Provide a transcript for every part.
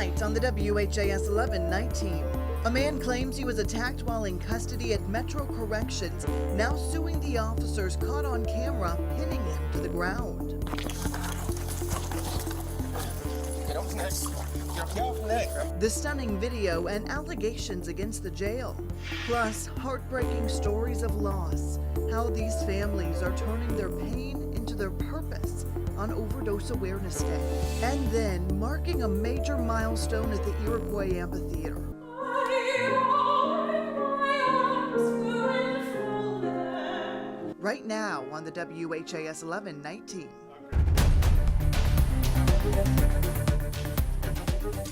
Tonight on the WHAS 11 night team, a man claims he was attacked while in custody at Metro Corrections, now suing the officers caught on camera pinning him to the ground. Get off neck. The stunning video and allegations against the jail, plus heartbreaking stories of loss, how these families are turning their pain into their purpose on Overdose Awareness Day, and then marking a major milestone at the Iroquois Amphitheater. Right now on the WHAS 11 night team.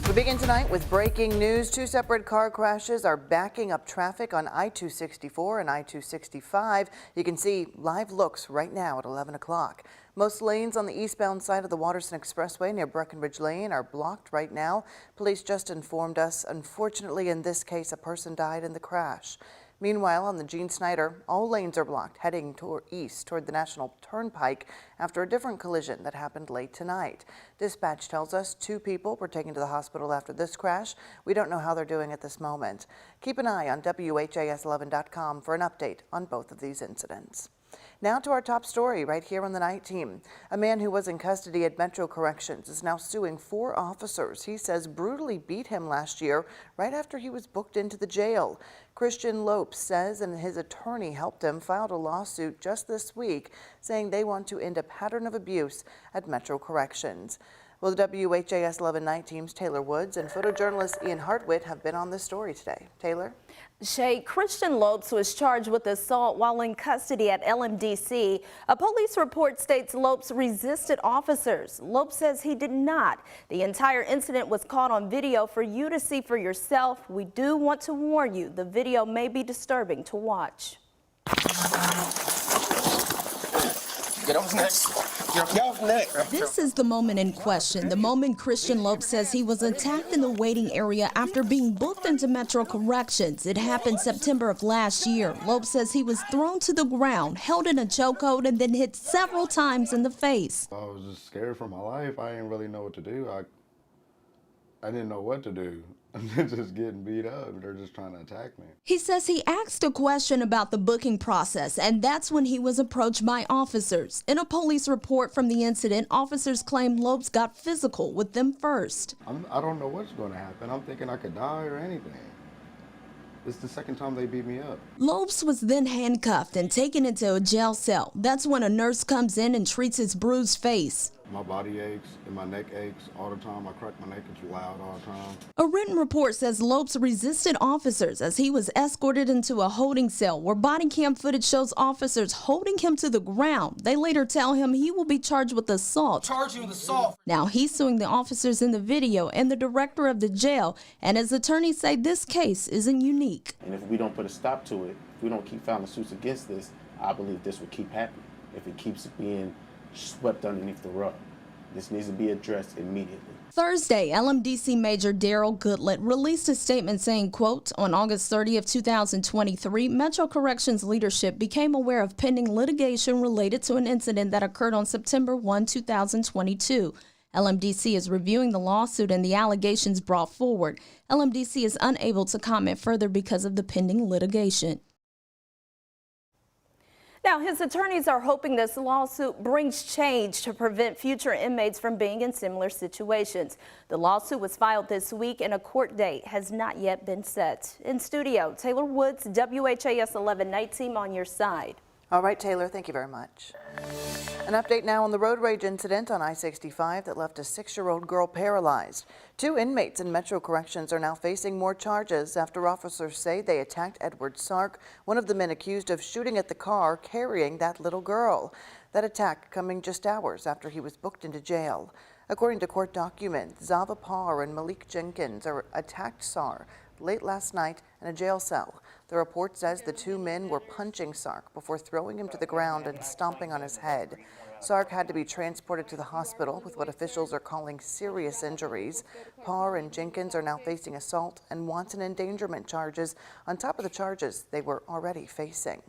We begin tonight with breaking news. Two separate car crashes are backing up traffic on I-264 and I-265. You can see live looks right now at 11 o'clock. Most lanes on the eastbound side of the Waterson Expressway near Breckenridge Lane are blocked right now. Police just informed us, unfortunately in this case, a person died in the crash. Meanwhile, on the Gene Snyder, all lanes are blocked heading east toward the National Turnpike after a different collision that happened late tonight. Dispatch tells us 2 people were taken to the hospital after this crash. We don't know how they're doing at this moment. Keep an eye on WHAS11.com for an update on both of these incidents. Now to our top story right here on the night team. A man who was in custody at Metro Corrections is now suing 4 officers he says brutally beat him last year right after he was booked into the jail. Christian Lopes says and his attorney helped him filed a lawsuit just this week saying they want to end a pattern of abuse at Metro Corrections. Well, the WHAS 11 night team's Taylor Woods and photojournalist Ian Hartwitt have been on this story today. Taylor? Shay, Christian Lopes was charged with assault while in custody at LMDC. A police report states Lopes resisted officers. Lopes says he did not. The entire incident was caught on video for you to see for yourself. We do want to warn you, the video may be disturbing to watch. Get off neck. Get off neck. This is the moment in question, the moment Christian Lopes says he was attacked in the waiting area after being booked into Metro Corrections. It happened September of last year. Lopes says he was thrown to the ground, held in a chokehold, and then hit several times in the face. I was just scared for my life. I didn't really know what to do. I didn't know what to do. I'm just getting beat up. They're just trying to attack me. He says he asked a question about the booking process, and that's when he was approached by officers. In a police report from the incident, officers claim Lopes got physical with them first. I don't know what's going to happen. I'm thinking I could die or anything. It's the second time they beat me up. Lopes was then handcuffed and taken into a jail cell. That's when a nurse comes in and treats his bruised face. My body aches and my neck aches all the time. I crack my neck, it's loud all the time. A written report says Lopes resisted officers as he was escorted into a holding cell where body cam footage shows officers holding him to the ground. They later tell him he will be charged with assault. Charge you with assault. Now he's suing the officers in the video and the director of the jail, and his attorneys say this case isn't unique. And if we don't put a stop to it, if we don't keep filing suits against this, I believe this will keep happening. If it keeps being swept underneath the rug. This needs to be addressed immediately. Thursday, LMDC Major Daryl Goodlett released a statement saying, quote, on August 30th, 2023, Metro Corrections leadership became aware of pending litigation related to an incident that occurred on September 1, 2022. LMDC is reviewing the lawsuit and the allegations brought forward. LMDC is unable to comment further because of the pending litigation. Now, his attorneys are hoping this lawsuit brings change to prevent future inmates from being in similar situations. The lawsuit was filed this week and a court date has not yet been set. In studio, Taylor Woods, WHAS 11 night team on your side. All right, Taylor, thank you very much. An update now on the road rage incident on I-65 that left a 6-year-old girl paralyzed. 2 inmates in Metro Corrections are now facing more charges after officers say they attacked Edward Sark, one of the men accused of shooting at the car carrying that little girl. That attack coming just hours after he was booked into jail. According to court documents, Zava Parr and Malik Jenkins attacked Sark late last night in a jail cell. The report says the 2 men were punching Sark before throwing him to the ground and stomping on his head. Sark had to be transported to the hospital with what officials are calling serious injuries. Parr and Jenkins are now facing assault and wanton endangerment charges on top of the charges they were already facing.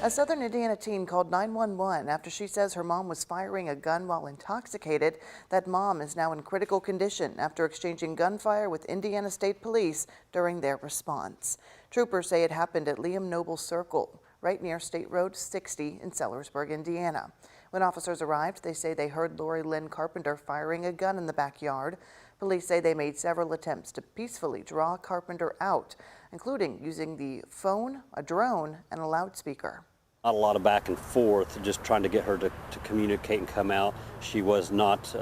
A southern Indiana teen called 911 after she says her mom was firing a gun while intoxicated. That mom is now in critical condition after exchanging gunfire with Indiana State Police during their response. Troopers say it happened at Liam Noble Circle, right near State Road 60 in Sellersburg, Indiana. When officers arrived, they say they heard Lori Lynn Carpenter firing a gun in the backyard. Police say they made several attempts to peacefully draw Carpenter out, including using the phone, a drone, and a loudspeaker. Not a lot of back and forth, just trying to get her to communicate and come out. She was not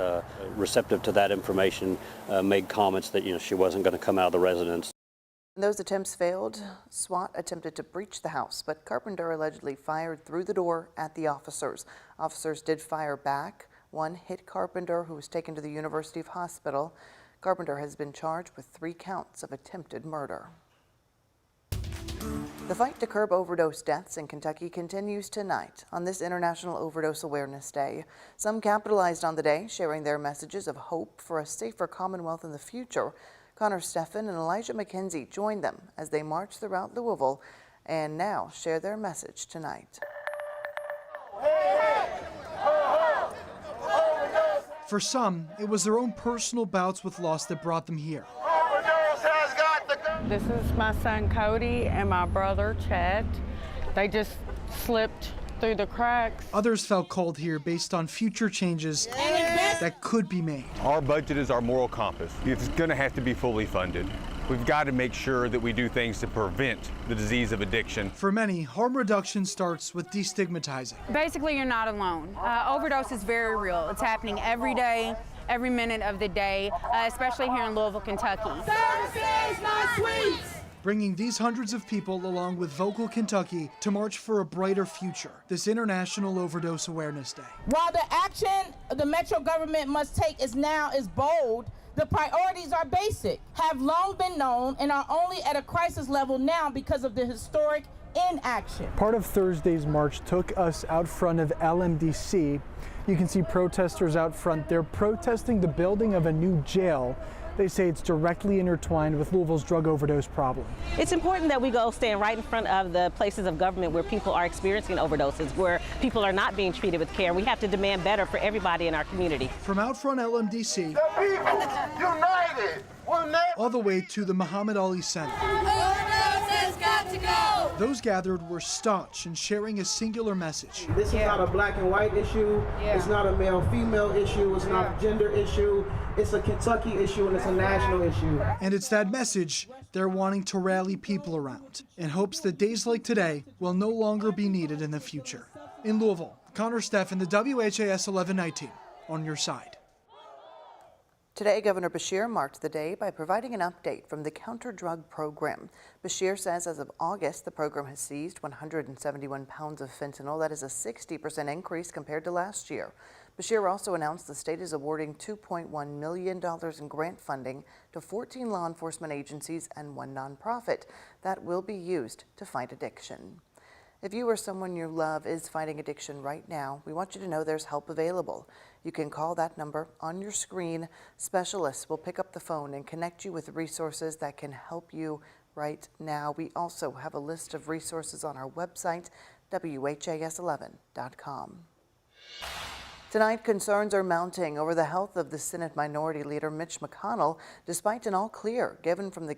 receptive to that information, made comments that she wasn't going to come out of the residence. When those attempts failed, SWAT attempted to breach the house, but Carpenter allegedly fired through the door at the officers. Officers did fire back. One hit Carpenter, who was taken to the University Hospital. Carpenter has been charged with 3 counts of attempted murder. The fight to curb overdose deaths in Kentucky continues tonight on this International Overdose Awareness Day. Some capitalized on the day, sharing their messages of hope for a safer Commonwealth in the future. Connor Steffen and Elijah McKenzie joined them as they marched throughout Louisville and now share their message tonight. For some, it was their own personal bouts with loss that brought them here. This is my son Cody and my brother Chet. They just slipped through the cracks. Others felt called here based on future changes that could be made. Our budget is our moral compass. It's going to have to be fully funded. We've got to make sure that we do things to prevent the disease of addiction. For many, harm reduction starts with destigmatizing. Basically, you're not alone. Overdose is very real. It's happening every day, every minute of the day, especially here in Louisville, Kentucky. Services, not sweets! Bringing these hundreds of people along with Vocal Kentucky to march for a brighter future, this International Overdose Awareness Day. While the action the Metro government must take is bold, the priorities are basic, have long been known, and are only at a crisis level now because of the historic inaction. Part of Thursday's march took us out front of LMDC. You can see protesters out front. They're protesting the building of a new jail. They say it's directly intertwined with Louisville's drug overdose problem. It's important that we go stand right in front of the places of government where people are experiencing overdoses, where people are not being treated with care. We have to demand better for everybody in our community. From out front LMDC, The people united will never. all the way to the Muhammad Ali Center. Overdose has got to go! Those gathered were staunch in sharing a singular message. This is not a black and white issue. It's not a male-female issue. It's not a gender issue. It's a Kentucky issue and it's a national issue. And it's that message they're wanting to rally people around in hopes that days like today will no longer be needed in the future. In Louisville, Connor Steffen, the WHAS 1119, on your side. Today, Governor Beshear marked the day by providing an update from the counter-drug program. Beshear says as of August, the program has seized 171 pounds of fentanyl. That is a 60% increase compared to last year. Beshear also announced the state is awarding $2.1 million in grant funding to 14 law enforcement agencies and 1 nonprofit that will be used to fight addiction. If you or someone you love is fighting addiction right now, we want you to know there's help available. You can call that number on your screen. Specialists will pick up the phone and connect you with resources that can help you right now. We also have a list of resources on our website, WHAS11.com. Tonight, concerns are mounting over the health of the Senate Minority Leader Mitch McConnell, despite an all clear given from the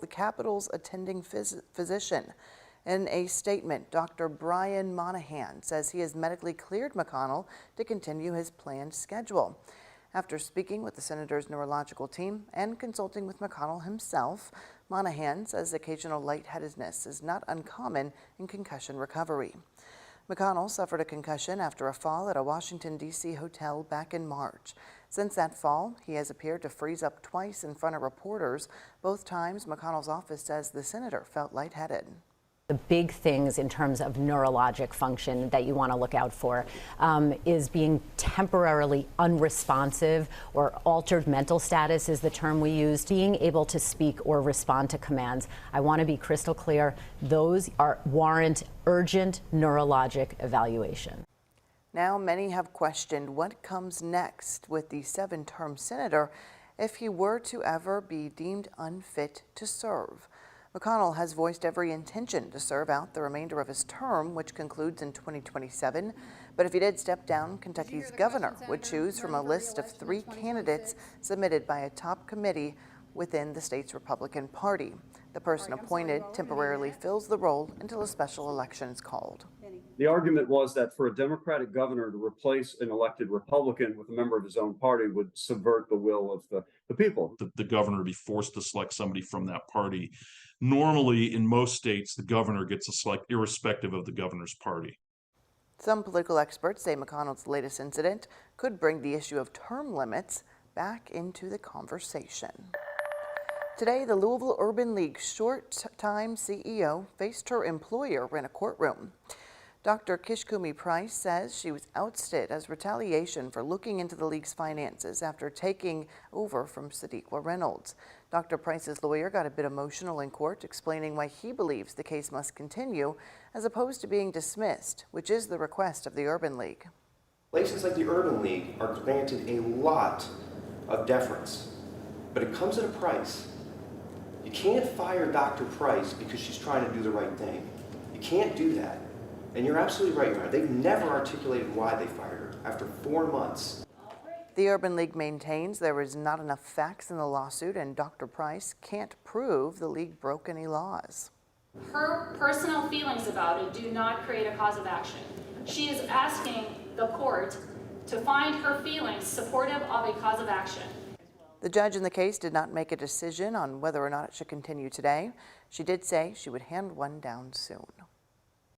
Capitol's attending physician. In a statement, Dr. Brian Monahan says he has medically cleared McConnell to continue his planned schedule. After speaking with the senator's neurological team and consulting with McConnell himself, Monahan says occasional lightheadedness is not uncommon in concussion recovery. McConnell suffered a concussion after a fall at a Washington, D.C. hotel back in March. Since that fall, he has appeared to freeze up twice in front of reporters. Both times, McConnell's office says the senator felt lightheaded. The big things in terms of neurologic function that you want to look out for is being temporarily unresponsive, or altered mental status is the term we use, being able to speak or respond to commands. I want to be crystal clear, those warrant urgent neurologic evaluation. Now many have questioned what comes next with the 7-term senator if he were to ever be deemed unfit to serve. McConnell has voiced every intention to serve out the remainder of his term, which concludes in 2027. But if he did step down, Kentucky's governor would choose from a list of 3 candidates submitted by a top committee within the state's Republican Party. The person appointed temporarily fills the role until a special election is called. The argument was that for a Democratic governor to replace an elected Republican with a member of his own party would subvert the will of the people. The governor would be forced to select somebody from that party. Normally, in most states, the governor gets to select irrespective of the governor's party. Some political experts say McConnell's latest incident could bring the issue of term limits back into the conversation. Today, the Louisville Urban League short-time CEO faced her employer in a courtroom. Dr. Kishkumi Price says she was ousted as retaliation for looking into the league's finances after taking over from Sadiqa Reynolds. Dr. Price's lawyer got a bit emotional in court, explaining why he believes the case must continue as opposed to being dismissed, which is the request of the Urban League. Places like the Urban League are granted a lot of deference, but it comes at a price. You can't fire Dr. Price because she's trying to do the right thing. You can't do that. And you're absolutely right, Your Honor. They've never articulated why they fired her after 4 months. The Urban League maintains there is not enough facts in the lawsuit, and Dr. Price can't prove the league broke any laws. Her personal feelings about it do not create a cause of action. She is asking the court to find her feelings supportive of a cause of action. The judge in the case did not make a decision on whether or not it should continue today. She did say she would hand one down soon.